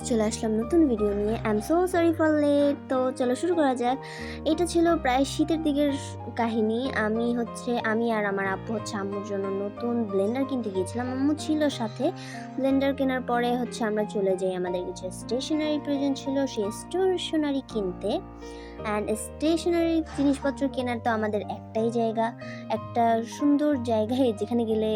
চলে আসলাম নতুন ভিডিও নিয়ে। I am so sorry for late. তো চলো শুরু করা যাক। এটা ছিল প্রায় শীতের দিকের কাহিনী। আমি আর আমার আপু আম্মুর জন্য নতুন ব্লেন্ডার কিনতে গিয়েছিলাম। আম্মু ছিল সাথে। ব্লেন্ডার কেনার পরে আমরা চলে যাই, আমাদের কিছু স্টেশনারি প্রয়োজন ছিল সেই স্টেশনারি কিনতে। অ্যান্ড স্টেশনারি জিনিসপত্র কেনার তো আমাদের একটাই জায়গা, একটা সুন্দর জায়গায় যেখানে গেলে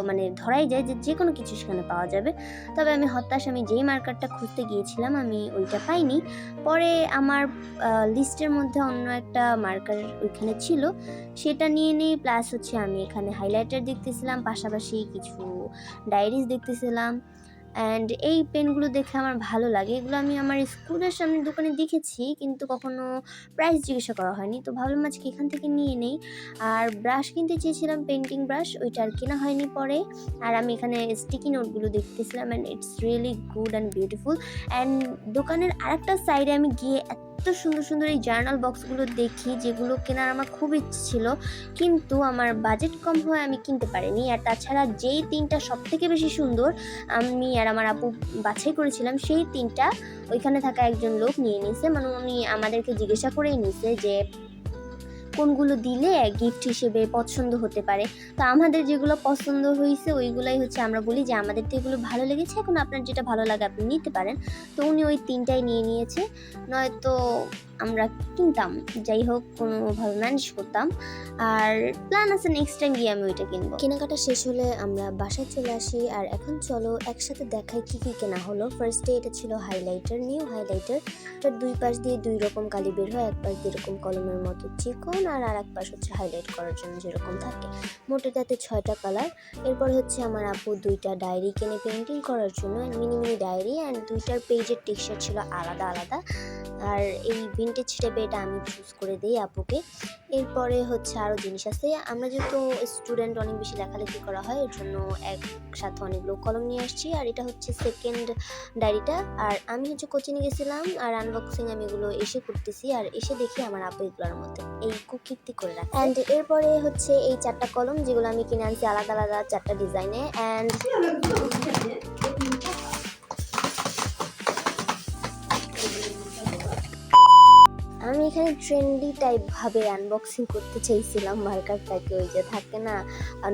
মানে ধরাই যায় যে যে কোনো কিছু সেখানে পাওয়া যাবে। তবে আমি হতাশ, আমি যেই মার্কারটা খুঁজতে গিয়েছিলাম আমি ওইটা পাইনি। পরে আমার লিস্টের মধ্যে অন্য একটা মার্কার ওইখানে ছিল, সেটা নিয়ে নিই। প্লাস আমি এখানে হাইলাইটার দেখতেছিলাম, পাশাপাশি কিছু ডায়েরিজ দেখতেছিলাম। অ্যান্ড এই পেনগুলো দেখে আমার ভালো লাগে। এগুলো আমি আমার স্কুলের সামনে দোকানে দেখেছি, কিন্তু কখনো প্রাইস জিজ্ঞাসা করা হয়নি। তো ভাবলাম আজকে এখান থেকে নিয়ে নেই। আর ব্রাশ কিনতে চেয়েছিলাম, পেন্টিং ব্রাশ, ওইটা আর কেনা হয়নি পরে। আর আমি এখানে স্টিকি নোটগুলো দেখতেছিলাম, and it's really good and beautiful. And দোকানের আরেকটা সাইডে আমি গিয়ে এত সুন্দর সুন্দর এই জার্নাল বক্সগুলো দেখি, যেগুলো কেনার আমার খুব ইচ্ছে ছিল, কিন্তু আমার বাজেট কম হয় আমি কিনতে পারিনি। আর তাছাড়া যেই তিনটা সব থেকে বেশি সুন্দর আমি আর আমার আপু বাছাই করেছিলাম, সেই তিনটা ওইখানে থাকা একজন লোক নিয়ে নিছে। মানে উনি আমাদেরকে জিজ্ঞাসা করেই নিছে যে কোনগুলো দিলে গিফট হিসেবে পছন্দ হতে পারে। তো আমাদের যেগুলো পছন্দ হয়েছে ওইগুলাই আমরা বলি যে আমাদের তো এগুলো ভালো লেগেছে, এখন আপনার যেটা ভালো লাগে আপনি নিতে পারেন। তো উনি ওই তিনটাই নিয়ে নিয়েছে, নয়তো আমরা কিনতাম। যাই হোক, কোনোভাবে ম্যানেজ করতাম। আর প্ল্যান আছে নেক্সট টাইম গিয়ে আমি ওইটা কিনবো। কেনাকাটা শেষ হলে আমরা বাসায় চলে আসি। আর এখন চলো একসাথে দেখাই কি কি কেনা হলো। ফার্স্টে এটা ছিল হাইলাইটার, নিউ হাইলাইটার। এটার দুই পাশ দিয়ে দুই রকম কালি বের হয়, এক পাশ দিয়ে এরকম কলমের মতো চিকন, আর এক পাশ হাইলাইট করার জন্য যেরকম থাকে। মোট এটাতে 6টা কালার। এরপর আমার আপু 2টা ডায়েরি কেনে পেন্টিং করার জন্য, মিনি মিনি ডায়েরি, অ্যান্ড 2টার পেজের টেক্সচার ছিল আলাদা আলাদা। আর এই ভিন্টেজ টাইপে এটা আমি চুজ করে দিই আপুকে। এরপরে আরও জিনিস আছে। আমরা যেহেতু স্টুডেন্ট, অনেক বেশি লেখালেখি করা হয়, এর জন্য একসাথে অনেকগুলো কলম নিয়ে আসছি। আর এটা সেকেন্ড ডায়েরিটা। আর আমি কোচিংয়ে গেছিলাম, আর আনবক্সিং আমি এগুলো এসে করতেছি। আর এসে দেখি আমার আপু এগুলোর মধ্যে এই কুকীর্তি করে রাখছে। অ্যান্ড এরপরে এই 4টা কলম, যেগুলো আমি কিনে আনছি আলাদা আলাদা 4টা ডিজাইনে। অ্যান্ড আমি এখানে ট্রেন্ডি টাইপভাবে আনবক্সিং করতে চাইছিলাম মার্কারটাকে, ওই যে থাকে না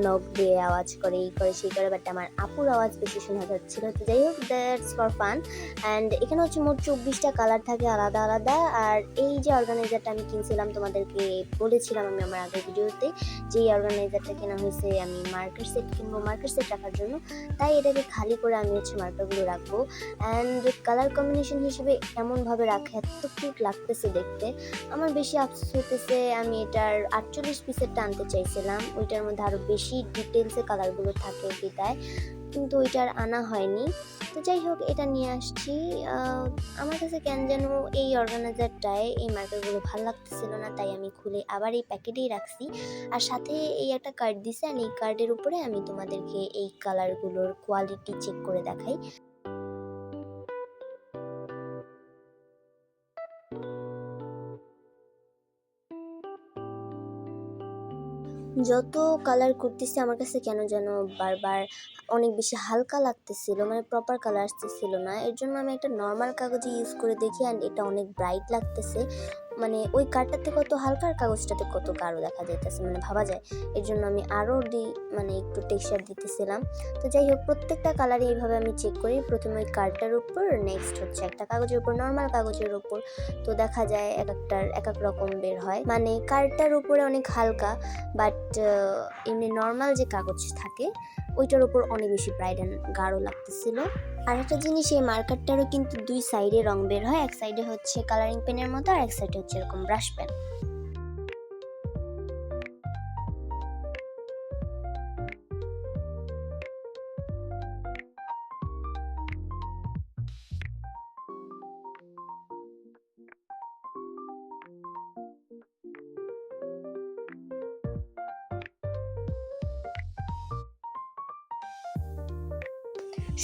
নখ দিয়ে আওয়াজ করে, এই করে সেই করে, বাট আমার আপুর আওয়াজ বেশি শোনা যাচ্ছিল। তো যাই হোক, দ্যাটস ফর ফান। অ্যান্ড এখানে মোট 24টা কালার থাকে আলাদা আলাদা। আর এই যে অর্গানাইজারটা আমি কিনছিলাম, তোমাদেরকে বলেছিলাম আমি আমার আগের ভিডিওতে যে এই অর্গানাইজারটা কেনা হয়েছে আমি মার্কার সেট কিনবো, মার্কার সেট রাখার জন্য। তাই এটাকে খালি করে আমি মার্কারগুলো রাখবো। অ্যান্ড কালার কম্বিনেশন হিসেবে এমনভাবে রাখা এত কিউট লাগতেছে দেখতে। আমার বেশি আফসোস হতেছে, আমি এটার 48 পিসেরটা আনতে চাইছিলাম, ওইটার মধ্যে আরও বেশি ডিটেলসে কালারগুলো থাকে বিদায়, কিন্তু ওইটার আনা হয়নি। তো যাই হোক, এটা নিয়ে আসছি। আমার কাছে কেন যেন এই অর্গানাইজারটায় এই মার্কারগুলো ভালো লাগতেছিল না, তাই আমি খুলে আবার এই প্যাকেটেই রাখছি। আর সাথে এই একটা কার্ড দিছে, আর এই কার্ডের উপরে আমি তোমাদেরকে এই কালারগুলোর কোয়ালিটি চেক করে দেখাই। যত কালার করতেছি আমার কাছে কেন যেন বারবার অনেক বেশি হালকা লাগতেছিল, মানে প্রপার কালার আসতেছিল না। এর জন্য আমি একটা নর্মাল কাগজে ইউজ করে দেখি, অ্যান্ড এটা অনেক ব্রাইট লাগতেছে। মানে ওই কার্ডটাতে কত হালকা আর কাগজটাতে কত গাঢ় দেখা যাইতেছে, মানে ভাবা যায়। এর জন্য আমি আরও মানে একটু টেক্সচার দিতেছিলাম। তো যাই হোক, প্রত্যেকটা কালারে এইভাবে আমি চেক করি। প্রথমে ওই কার্ডটার উপর, নেক্সট একটা কাগজের উপর, নর্মাল কাগজের উপর। তো দেখা যায় এক একটার এক এক রকম বের হয়। মানে কার্ডটার উপরে অনেক হালকা, বাট এমনি নর্মাল যে কাগজ থাকে ওইটার উপর অনেক বেশি ব্রাইট অ্যান্ড গাঢ় লাগতেছিল। আর একটা জিনিস, এই মার্কারটারও কিন্তু 2 সাইডে রং বের হয়। এক সাইডে কালারিং পেনের মতো, আর এক সাইডে এরকম ব্রাশ পেন।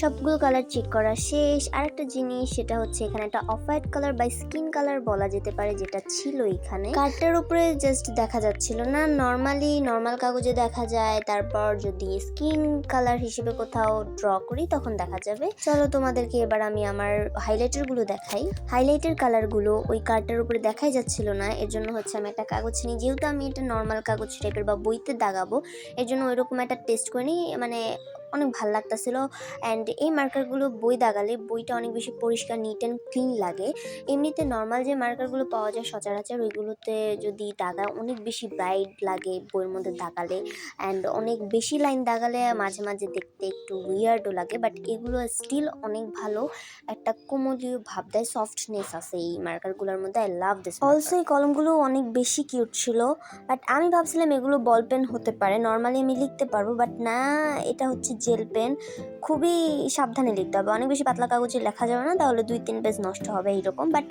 সবগুলো কালার চেক করা শেষ। আরেকটা জিনিস সেটা হচ্ছে এখানে একটা অফ হোয়াইট কালার বা স্কিন কালার বলা যেতে পারে যেটা ছিল এখানে। কার্ডটার উপরে জাস্ট দেখা যাচ্ছিল না, নর্মাল কাগজে দেখা যায়, তারপর যদি স্কিন কালার হিসেবে কোথাও ড্র করি তখন দেখা যাবে। চলো তোমাদেরকে এবার আমি আমার হাইলাইটার গুলো দেখাই। হাইলাইটের কালার গুলো ওই কার্ডটার উপরে দেখাই যাচ্ছিল না, এর জন্য হচ্ছে আমি একটা কাগজ নিই, যেহেতু আমি এটা নর্মাল কাগজ টাইপের বা বইতে দাগাবো এর জন্য ওইরকম একটা টেস্ট করে নিই, মানে অনেক ভালো লাগতেছিল। অ্যান্ড এই মার্কারগুলো বই দাগালে বইটা অনেক বেশি পরিষ্কার, নিট অ্যান্ড ক্লিন লাগে। এমনিতে নর্মাল যে মার্কারগুলো পাওয়া যায় সচরাচর ওইগুলোতে যদি দাগা অনেক বেশি ব্রাইট লাগে বইয়ের মধ্যে দাগালে, অ্যান্ড অনেক বেশি লাইন দাগালে মাঝে মাঝে দেখতে একটু উইয়ার্ডও লাগে, বাট এগুলো স্টিল অনেক ভালো, একটা কোমলীয় ভাব দেয়, সফটনেস আছে এই মার্কারগুলোর মধ্যে। I love this. অলসো এই কলমগুলো অনেক বেশি কিউট ছিল, বাট আমি ভাবছিলাম এগুলো বল পেন হতে পারে, নর্মালি আমি লিখতে পারবো, বাট না, এটা হচ্ছে জেল পেন। খুবই সাবধানে লিখতে হবে, অনেক বেশি পাতলা কাগজে লেখা যাবে না, তাহলে 2-3 পেজ নষ্ট হবে এইরকম। বাট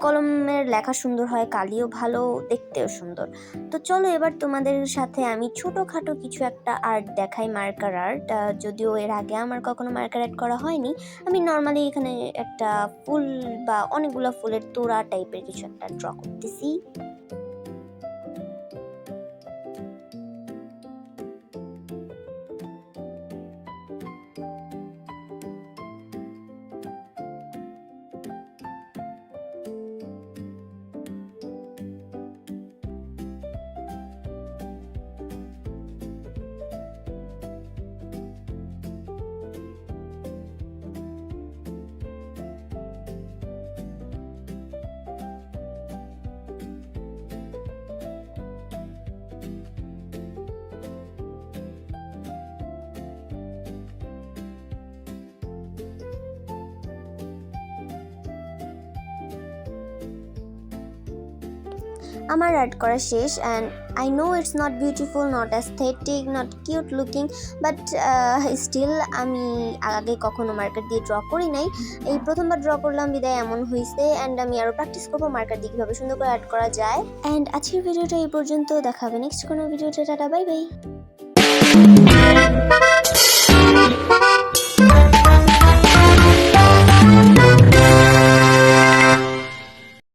কলমের লেখা সুন্দর হয়, কালিও ভালো, দেখতেও সুন্দর। তো চলো এবার তোমাদের সাথে আমি ছোটোখাটো কিছু একটা আর্ট দেখাই, মার্কার আর্ট। যদিও এর আগে আমার কখনো মার্কার আর্ট করা হয়নি, আমি নর্মালি এখানে একটা ফুল বা অনেকগুলো ফুলের তোড়া টাইপের কিছু একটা ড্র করতেছি। আমার আর্ট করা শেষ, and I know it's not beautiful, not aesthetic, not cute looking, but still আমি আগে কখনো মার্কার দিয়ে ড্র করি নাই, এই প্রথমবার ড্র করলাম বিদায় এমন হয়েছে। অ্যান্ড আমি আরও প্র্যাকটিস করবো মার্কার দিয়ে কীভাবে সুন্দর করে আর্ট করা যায়। অ্যান্ড আজকের ভিডিওটা এই পর্যন্ত, দেখাবে নেক্সট কোনো ভিডিওতে। Tata, bye bye.